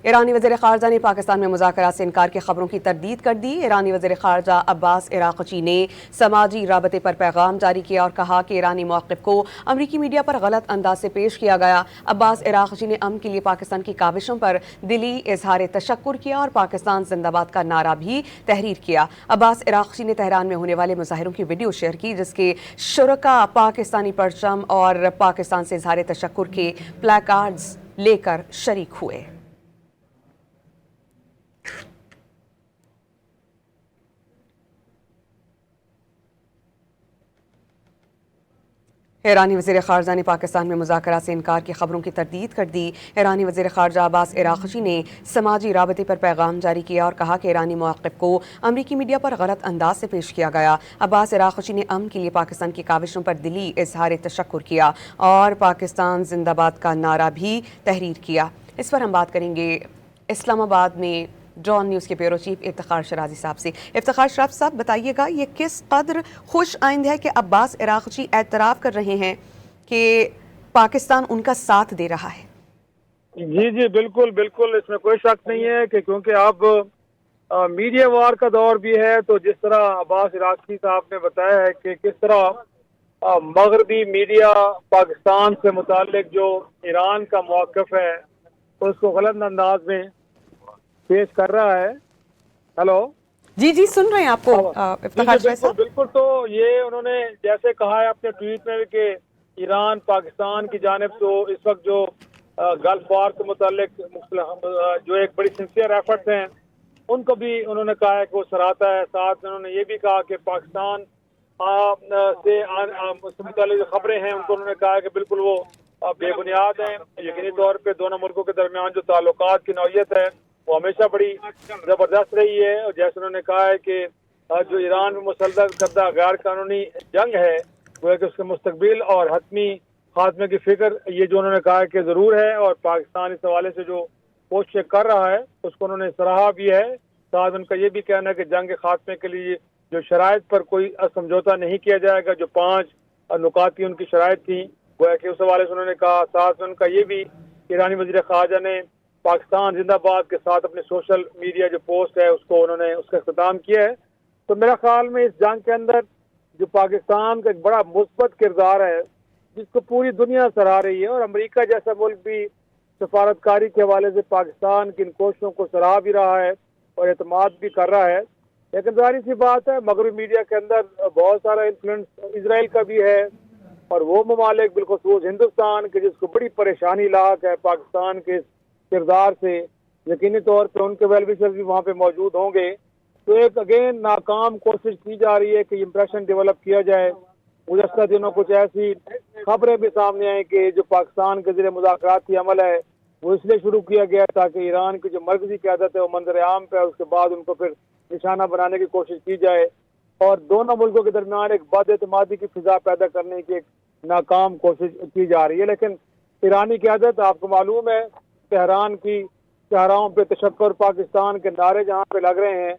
ایرانی وزیر خارجہ نے پاکستان میں مذاکرات سے انکار کی خبروں کی تردید کر دی۔ ایرانی وزیر خارجہ عباس عراقچی نے سماجی رابطے پر پیغام جاری کیا اور کہا کہ ایرانی موقف کو امریکی میڈیا پر غلط انداز سے پیش کیا گیا۔ عباس عراقچی نے امن کے لیے پاکستان کی کاوشوں پر دلی اظہار تشکر کیا اور پاکستان زندہ باد کا نعرہ بھی تحریر کیا۔ عباس عراقچی نے تہران میں ہونے والے مظاہروں کی ویڈیو شیئر کی جس کے شرکاء پاکستانی پرچم اور پاکستان سے اظہار تشکر کے پلے کارڈز لے کر شریک ہوئے۔ ایرانی وزیر خارجہ نے پاکستان میں مذاکرات سے انکار کی خبروں کی تردید کر دی۔ ایرانی وزیر خارجہ عباس عراقچی نے سماجی رابطے پر پیغام جاری کیا اور کہا کہ ایرانی موقف کو امریکی میڈیا پر غلط انداز سے پیش کیا گیا۔ عباس عراقچی نے امن کے لیے پاکستان کی کاوشوں پر دلی اظہار تشکر کیا اور پاکستان زندہ باد کا نعرہ بھی تحریر کیا۔ اس پر ہم بات کریں گے اسلام آباد میں ڈان نیوز کے بیورو چیف افتخار شرازی صاحب سے۔ افتخار شرازی صاحب، بتائیے گا یہ کس قدر خوش آئند ہے کہ عباس عراقچی اعتراف کر رہے ہیں کہ پاکستان ان کا ساتھ دے رہا ہے؟ جی بالکل بالکل، اس میں کوئی شک نہیں ہے کہ کیونکہ اب میڈیا وار کا دور بھی ہے، تو جس طرح عباس عراقچی صاحب نے بتایا ہے کہ کس طرح مغربی میڈیا پاکستان سے متعلق جو ایران کا موقف ہے اس کو غلط انداز میں پیش کر رہا ہے۔ ہیلو جی سن رہے ہیں آپ کو افتخار شرازی صاحب۔ بالکل، تو یہ انہوں نے جیسے کہا ہے اپنے ٹویٹ میں کہ ایران پاکستان کی جانب سے اس وقت جو گلف وار سے متعلق جو ایک بڑی سنسیئر ایفرٹس ہیں ان کو بھی انہوں نے کہا ہے کہ وہ سراہتا ہے۔ ساتھ میں انہوں نے یہ بھی کہا کہ پاکستان سے متعلق جو خبریں ہیں ان کو انہوں نے کہا ہے کہ بالکل وہ بے بنیاد ہیں۔ یقینی طور پہ دونوں ملکوں کے درمیان جو تعلقات کی نوعیت ہے وہ ہمیشہ بڑی زبردست رہی ہے، اور جیسے انہوں نے کہا ہے کہ جو ایران میں مسلح کردہ غیر قانونی جنگ ہے وہ کہ اس کے مستقبل اور حتمی خاتمے کی فکر یہ جو انہوں نے کہا ہے کہ ضرور ہے، اور پاکستان اس حوالے سے جو کوششیں کر رہا ہے اس کو انہوں نے سراہا بھی ہے۔ ساتھ ان کا یہ بھی کہنا ہے کہ جنگ کے خاتمے کے لیے جو شرائط پر کوئی سمجھوتا نہیں کیا جائے گا، جو 5 نکات کی ان کی شرائط تھیں وہ کہ اس حوالے سے انہوں نے کہا۔ ساتھ میں ان کا یہ بھی ایرانی وزیر خارجہ نے پاکستان زندہ باد کے ساتھ اپنے سوشل میڈیا جو پوسٹ ہے اس کو انہوں نے اس کا اختتام کیا ہے۔ تو میرا خیال میں اس جنگ کے اندر جو پاکستان کا ایک بڑا مثبت کردار ہے جس کو پوری دنیا سراہ رہی ہے، اور امریکہ جیسا ملک بھی سفارتکاری کے حوالے سے پاکستان کی ان کوششوں کو سراہ بھی رہا ہے اور اعتماد بھی کر رہا ہے۔ لیکن ظاہر سی بات ہے مغربی میڈیا کے اندر بہت سارا انفلوئنس اسرائیل کا بھی ہے، اور وہ ممالک بالخصوص ہندوستان کے جس کو بڑی پریشانی لاحق ہے پاکستان کے کردار سے، یقینی طور پہ ان کے ویل وشر بھی وہاں پہ موجود ہوں گے۔ تو ایک اگین ناکام کوشش کی جا رہی ہے کہ امپریشن ڈیولپ کیا جائے۔ گزشتہ دنوں کچھ ایسی خبریں بھی سامنے آئیں کہ جو پاکستان کے ذریعے مذاکراتی عمل ہے وہ اس لیے شروع کیا گیا تاکہ ایران کی جو مرکزی قیادت ہے وہ منظر عام پہ اس کے بعد ان کو پھر نشانہ بنانے کی کوشش کی جائے، اور دونوں ملکوں کے درمیان ایک بد اعتمادی کی فضا پیدا کرنے کی ایک ناکام کوشش کی جا رہی ہے۔ لیکن ایرانی قیادت آپ کو معلوم ہے تہران کی شاہراہوں پہ تشکر پاکستان کے نعرے جہاں پہ لگ رہے ہیں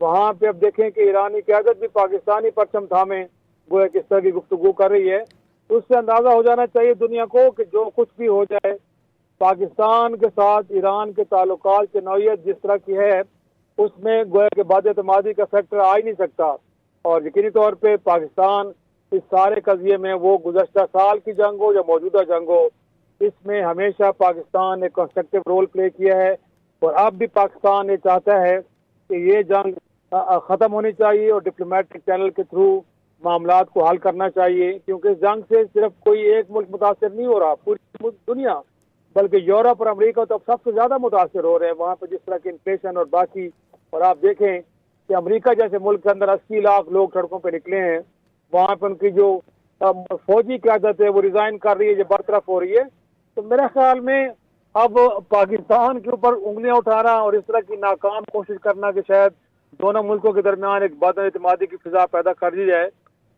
وہاں پہ اب دیکھیں کہ ایرانی قیادت بھی پاکستانی پرچم تھامے وہ ایک اس طرح کی گفتگو کر رہی ہے۔ اس سے اندازہ ہو جانا چاہیے دنیا کو کہ جو کچھ بھی ہو جائے پاکستان کے ساتھ ایران کے تعلقات کی نوعیت جس طرح کی ہے اس میں گویا کہ بد اعتمادی کا فیکٹر آ ہی نہیں سکتا، اور یقینی طور پہ پاکستان اس سارے قضیے میں وہ گزشتہ سال کی جنگ ہو یا موجودہ جنگ ہو اس میں ہمیشہ پاکستان نے کنسٹرکٹیو رول پلے کیا ہے، اور اب بھی پاکستان یہ چاہتا ہے کہ یہ جنگ ختم ہونی چاہیے اور ڈپلومیٹک چینل کے تھرو معاملات کو حل کرنا چاہیے، کیونکہ اس جنگ سے صرف کوئی ایک ملک متاثر نہیں ہو رہا، پوری دنیا بلکہ یورپ اور امریکہ تو اب سب سے زیادہ متاثر ہو رہے ہیں وہاں پہ جس طرح کی انفلیشن اور باقی۔ اور آپ دیکھیں کہ امریکہ جیسے ملک کے اندر 80 لاکھ لوگ سڑکوں پہ نکلے ہیں، وہاں پہ ان کی جو فوجی قیادت ہے وہ ریزائن کر رہی ہے، جو برطرف ہو رہی ہے۔ تو میرے خیال میں اب پاکستان کے اوپر انگلیاں اٹھانا اور اس طرح کی ناکام کوشش کرنا کہ شاید دونوں ملکوں کے درمیان ایک بد اعتمادی کی فضا پیدا کر دی جائے،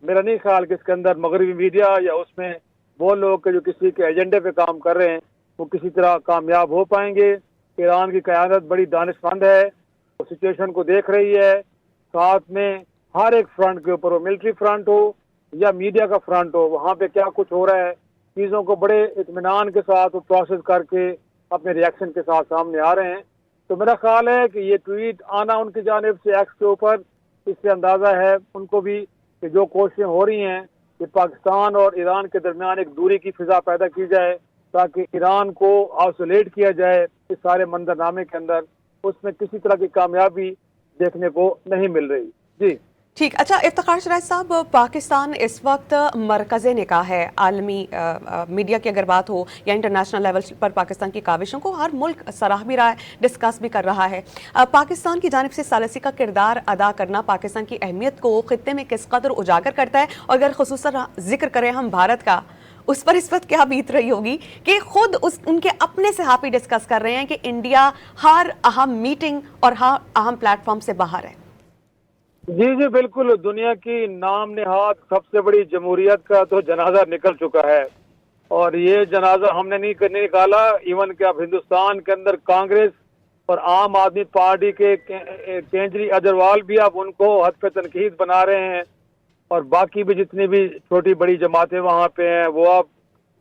میرا نہیں خیال کہ اس کے اندر مغربی میڈیا یا اس میں وہ لوگ جو کسی کے ایجنڈے پہ کام کر رہے ہیں وہ کسی طرح کامیاب ہو پائیں گے۔ ایران کی قیادت بڑی دانش مند ہے، وہ سچویشن کو دیکھ رہی ہے، ساتھ میں ہر ایک فرنٹ کے اوپر، وہ ملٹری فرنٹ ہو یا میڈیا کا فرنٹ ہو، وہاں پہ کیا کچھ ہو رہا ہے چیزوں کو بڑے اطمینان کے ساتھ وہ پروسیس کر کے اپنے ریئیکشن کے ساتھ سامنے آ رہے ہیں۔ تو میرا خیال ہے کہ یہ ٹویٹ آنا ان کی جانب سے ایکس کے اوپر، اس سے اندازہ ہے ان کو بھی کہ جو کوششیں ہو رہی ہیں کہ پاکستان اور ایران کے درمیان ایک دوری کی فضا پیدا کی جائے تاکہ ایران کو آئسولیٹ کیا جائے اس سارے منظرنامے کے اندر، اس میں کسی طرح کی کامیابی دیکھنے کو نہیں مل رہی. جی ٹھیک. اچھا افتخار شرائط صاحب، پاکستان اس وقت مرکز نگاہ ہے عالمی میڈیا کی اگر بات ہو یا انٹرنیشنل لیول پر پاکستان کی کاوشوں کو ہر ملک سراہ بھی رہا ہے، ڈسکس بھی کر رہا ہے. پاکستان کی جانب سے ثالثی کا کردار ادا کرنا پاکستان کی اہمیت کو خطے میں کس قدر اجاگر کرتا ہے؟ اور اگر خصوصاً ذکر کریں ہم بھارت کا، اس پر اس وقت کیا بیت رہی ہوگی کہ خود ان کے اپنے صحافی ڈسکس کر رہے ہیں کہ انڈیا ہر اہم میٹنگ اور ہر اہم پلیٹ فارم سے باہر ہے. جی بالکل، دنیا کی نام نہاد سب سے بڑی جمہوریت کا تو جنازہ نکل چکا ہے، اور یہ جنازہ ہم نے نہیں نکالا. ایون کہ اب ہندوستان کے اندر کانگریس اور عام آدمی پارٹی کے کیجری اجروال بھی اب ان کو حد پہ تنقید بنا رہے ہیں، اور باقی بھی جتنی بھی چھوٹی بڑی جماعتیں وہاں پہ ہیں وہ اب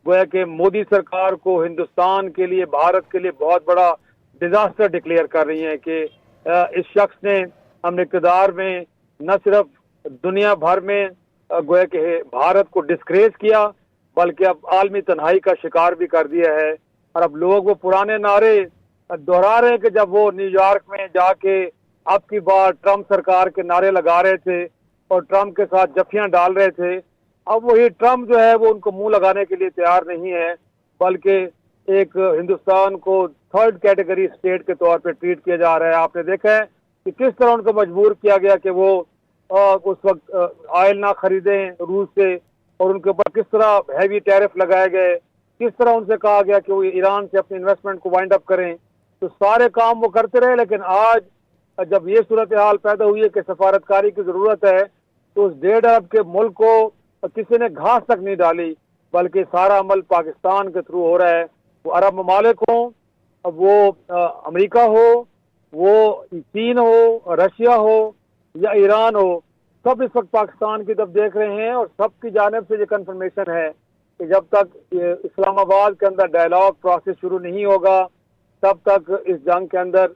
گویا کہ مودی سرکار کو ہندوستان کے لیے، بھارت کے لیے بہت بڑا ڈیزاسٹر ڈکلیئر کر رہی ہیں کہ اس شخص نے ہم اقتدار میں نہ صرف دنیا بھر میں گویا کہ بھارت کو ڈسکریز کیا بلکہ اب عالمی تنہائی کا شکار بھی کر دیا ہے. اور اب لوگ وہ پرانے نعرے دہرا رہے ہیں کہ جب وہ نیو یارک میں جا کے اب کی بار ٹرمپ سرکار کے نعرے لگا رہے تھے اور ٹرمپ کے ساتھ جفیاں ڈال رہے تھے، اب وہی ٹرمپ جو ہے وہ ان کو منہ لگانے کے لیے تیار نہیں ہے، بلکہ ایک ہندوستان کو تھرڈ کیٹیگری اسٹیٹ کے طور پہ ٹریٹ کیا جا رہا ہے. آپ نے دیکھا ہے کہ کس طرح ان کو مجبور کیا گیا کہ وہ اس وقت آئل نہ خریدیں روس سے، اور ان کے اوپر کس طرح ہیوی ٹیرف لگائے گئے، کس طرح ان سے کہا گیا کہ وہ ایران سے اپنی انویسٹمنٹ کو وائنڈ اپ کریں. تو سارے کام وہ کرتے رہے، لیکن آج جب یہ صورتحال پیدا ہوئی ہے کہ سفارتکاری کی ضرورت ہے تو اس 1.5 ارب کے ملک کو کسی نے گھاس تک نہیں ڈالی، بلکہ سارا عمل پاکستان کے تھرو ہو رہا ہے. وہ عرب ممالک ہوں، وہ امریکہ ہو، وہ چین ہو، رشیا ہو یا ایران ہو، سب اس وقت پاکستان کی طرف دیکھ رہے ہیں، اور سب کی جانب سے یہ کنفرمیشن ہے کہ جب تک اسلام آباد کے اندر ڈائلاگ پروسیس شروع نہیں ہوگا تب تک اس جنگ کے اندر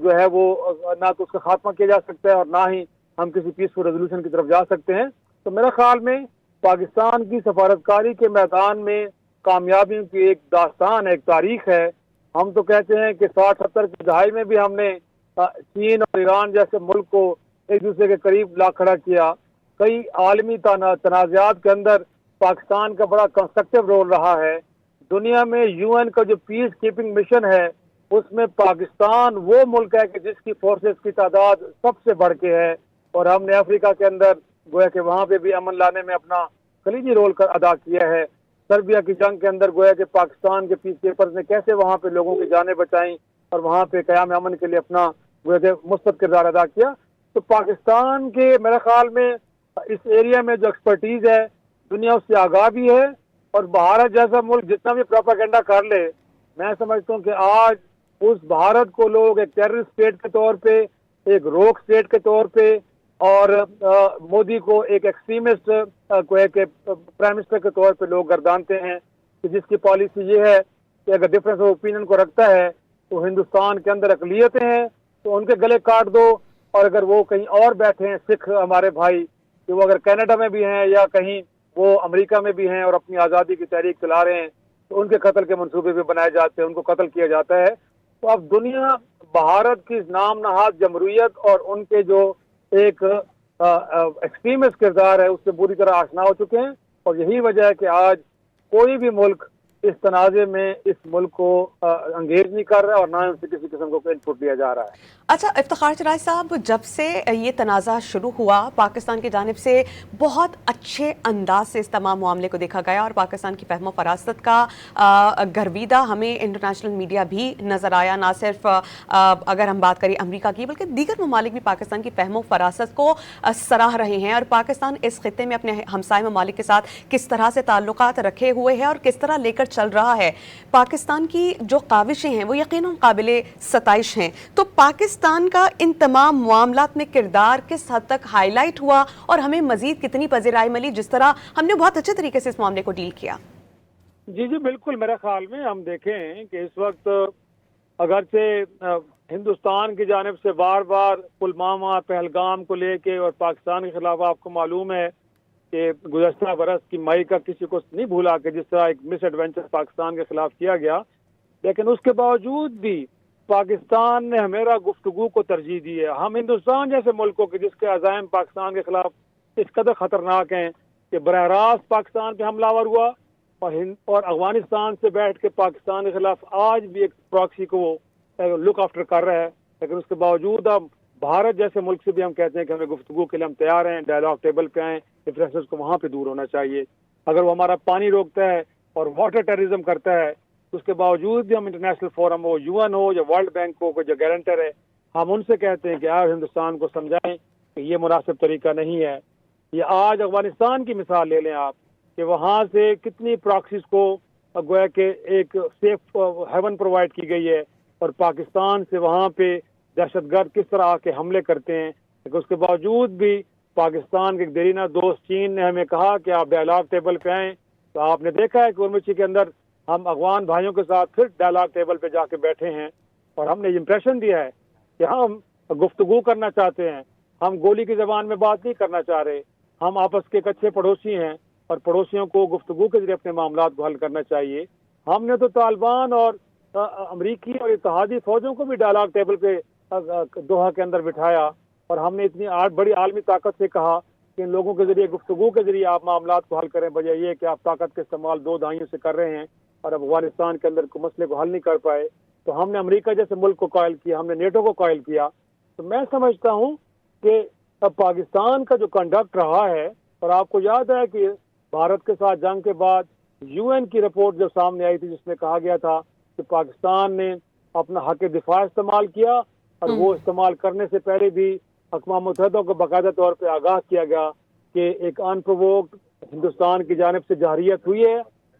جو ہے وہ نہ تو اس کا خاتمہ کیا جا سکتا ہے اور نہ ہی ہم کسی پیسفل ریزولوشن کی طرف جا سکتے ہیں. تو میرا خیال میں پاکستان کی سفارتکاری کے میدان میں کامیابیوں کی ایک داستان ہے، ایک تاریخ ہے. ہم تو کہتے ہیں کہ 60-70 کی دہائی میں بھی ہم نے چین اور ایران جیسے ملک کو ایک دوسرے کے قریب لا کھڑا کیا. کئی عالمی تنازعات کے اندر پاکستان کا بڑا کنسٹرکٹیو رول رہا ہے. دنیا میں یو این کا جو پیس کیپنگ مشن ہے اس میں پاکستان وہ ملک ہے کہ جس کی فورسز کی تعداد سب سے بڑھ کے ہے، اور ہم نے افریقہ کے اندر گویا کہ وہاں پہ بھی امن لانے میں اپنا کلیدی رول ادا کیا ہے. سربیا کی جنگ کے اندر گویا کہ پاکستان کے پیس کیپرز نے کیسے وہاں پہ لوگوں کی جانیں بچائیں اور وہاں پہ قیام امن کے لیے اپنا گویا کہ مثبت کردار ادا کیا. تو پاکستان کے میرے خیال میں اس ایریا میں جو ایکسپرٹیز ہے دنیا اس سے آگاہ بھی ہے، اور بھارت جیسا ملک جتنا بھی پروپیگنڈا کر لے، میں سمجھتا ہوں کہ آج اس بھارت کو لوگ ایک ٹیررسٹ اسٹیٹ کے طور پہ، ایک روک اسٹیٹ کے طور پہ، اور مودی کو ایک ایکسٹریمسٹ پرائم منسٹر کے طور پہ لوگ گردانتے ہیں کہ جس کی پالیسی یہ ہے کہ اگر ڈفرینس آف اوپینین کو رکھتا ہے تو ہندوستان کے اندر اقلیتیں ہیں تو ان کے گلے کاٹ دو، اور اگر وہ کہیں اور بیٹھے ہیں سکھ ہمارے بھائی کہ وہ اگر کینیڈا میں بھی ہیں یا کہیں وہ امریکہ میں بھی ہیں اور اپنی آزادی کی تحریک چلا رہے ہیں تو ان کے قتل کے منصوبے بھی بنائے جاتے ہیں، ان کو قتل کیا جاتا ہے. تو اب دنیا بھارت کی نام نہاد جمہوریت اور ان کے جو ایک ایکسٹریمسٹ کردار ہے اس سے بری طرح آشنا ہو چکے ہیں، اور یہی وجہ ہے کہ آج کوئی بھی ملک اس تنازع میں اس ملک کو انگیج نہیں کر رہا اور نہ ان سے کسی قسم کو ان پٹ دیا جا رہا ہے. اچھا افتخار شرائط صاحب، جب سے یہ تنازع شروع ہوا پاکستان کی جانب سے بہت اچھے انداز سے اس تمام معاملے کو دیکھا گیا، اور پاکستان کی فہم و فراست کا گرویدہ ہمیں انٹرنیشنل میڈیا بھی نظر آیا. نہ صرف اگر ہم بات کریں امریکہ کی بلکہ دیگر ممالک بھی پاکستان کی فہم و فراست کو سراہ رہے ہیں، اور پاکستان اس خطے میں اپنے ہمسائے ممالک کے ساتھ کس طرح سے تعلقات رکھے ہوئے ہیں اور کس طرح لے کر چل رہا ہے. پاکستان کی جو کاوشیں ہیں وہ یقیناً قابل ستائش ہیں. تو پاکستان کا ان تمام معاملات میں کردار کس حد تک ہائی لائٹ ہوا اور ہمیں مزید کتنی پذیرائی ملی جس طرح ہم نے بہت اچھے طریقے سے اس معاملے کو ڈیل کیا؟ جی بالکل، میرے خیال میں ہم دیکھیں کہ اس وقت اگرچہ ہندوستان کی جانب سے بار بار پلوامہ پہلگام کو لے کے اور پاکستان کے خلاف آپ کو معلوم ہے کہ گزشتہ برس کی مئی کا کسی کو نہیں بھولا کہ جس طرح ایک مس ایڈونچر پاکستان کے خلاف کیا گیا، لیکن اس کے باوجود بھی پاکستان نے ہمیشہ گفتگو کو ترجیح دی ہے۔ ہم ہندوستان جیسے ملکوں کے جس کے عزائم پاکستان کے خلاف اس قدر خطرناک ہیں کہ براہ راست پاکستان پہ حملہ آور ہوا اور افغانستان سے بیٹھ کے پاکستان کے خلاف آج بھی ایک پراکسی کو وہ لک آفٹر کر رہا ہے، لیکن اس کے باوجود اب بھارت جیسے ملک سے بھی ہم کہتے ہیں کہ ہمیں گفتگو کے لیے ہم تیار ہیں، ڈائلاگ ٹیبل پہ آئیں، ڈفرینسز کو وہاں پہ دور ہونا چاہیے۔ اگر وہ ہمارا پانی روکتا ہے اور واٹر ٹیررزم کرتا ہے تو اس کے باوجود بھی ہم انٹرنیشنل فورم ہو، یو این ہو یا ورلڈ بینک ہو جو گارنٹر ہے، ہم ان سے کہتے ہیں کہ آپ ہندوستان کو سمجھائیں کہ یہ مناسب طریقہ نہیں ہے۔ یہ آج افغانستان کی مثال لے لیں آپ کہ وہاں سے کتنی پراکسیز کو گویا کہ ایک سیف ہیون پرووائڈ کی گئی ہے اور پاکستان سے وہاں پہ دہشت گرد کس طرح آ کے حملے کرتے ہیں، لیکن اس کے باوجود بھی پاکستان کے ایک دیرینہ دوست چین نے ہمیں کہا کہ آپ ڈائلاگ ٹیبل پہ آئیں، تو آپ نے دیکھا ہے کہ اورمچی کے اندر ہم افغان بھائیوں کے ساتھ پھر ڈائلاگ ٹیبل پہ جا کے بیٹھے ہیں اور ہم نے یہ امپریشن دیا ہے کہ ہم گفتگو کرنا چاہتے ہیں، ہم گولی کی زبان میں بات نہیں کرنا چاہ رہے، ہم آپس کے ایک اچھے پڑوسی ہیں اور پڑوسیوں کو گفتگو کے ذریعے اپنے معاملات کو حل کرنا چاہیے۔ ہم نے تو طالبان اور امریکی اور اتحادی فوجوں کو بھی ڈائلاگ ٹیبل پہ دوحہ کے اندر بٹھایا اور ہم نے اتنی بڑی عالمی طاقت سے کہا کہ ان لوگوں کے ذریعے گفتگو کے ذریعے آپ معاملات کو حل کریں، بجائے یہ کہ آپ طاقت کے استعمال 2 دہائیوں سے کر رہے ہیں اور اب افغانستان کے اندر مسئلے کو حل نہیں کر پائے۔ تو ہم نے امریکہ جیسے ملک کو قائل کیا، ہم نے نیٹو کو قائل کیا۔ تو میں سمجھتا ہوں کہ اب پاکستان کا جو کنڈکٹ رہا ہے، اور آپ کو یاد ہے کہ بھارت کے ساتھ جنگ کے بعد یو این کی رپورٹ جب سامنے آئی تھی جس میں کہا گیا تھا کہ پاکستان نے اپنا حق دفاع استعمال کیا اور وہ استعمال کرنے سے پہلے بھی اقوام متحدہ کو باقاعدہ طور پہ آگاہ کیا گیا کہ ایک ان پرووکڈ ہندوستان کی جانب سے جارحیت ہوئی ہے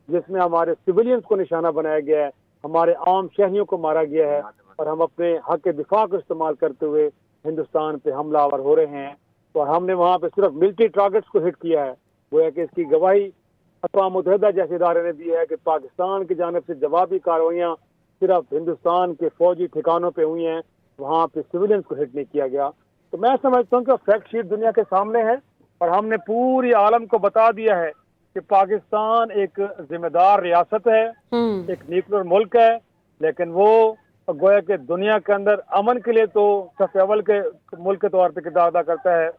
جس میں ہمارے سویلینز کو نشانہ بنایا گیا ہے، ہمارے عام شہریوں کو مارا گیا ہے اور ہم اپنے حق دفاع کو استعمال کرتے ہوئے ہندوستان پہ حملہ آور ہو رہے ہیں، اور ہم نے وہاں پہ صرف ملٹری ٹارگٹس کو ہٹ کیا ہے۔ گویا کہ اس کی گواہی اقوام متحدہ جیسے ادارے نے دی ہے کہ پاکستان کی جانب سے جوابی کارروائیاں صرف ہندوستان کے فوجی ٹھکانوں پہ ہوئی ہیں، وہاں پہ سویلینز کو ہٹ نہیں کیا گیا۔ تو میں سمجھتا ہوں کہ فیکٹ شیٹ دنیا کے سامنے ہے اور ہم نے پوری عالم کو بتا دیا ہے کہ پاکستان ایک ذمہ دار ریاست ہے، ایک نیوکلیر ملک ہے، لیکن وہ گویا کہ دنیا کے اندر امن کے لیے تو صف اول کے ملک کے طور پہ کردار ادا کرتا ہے،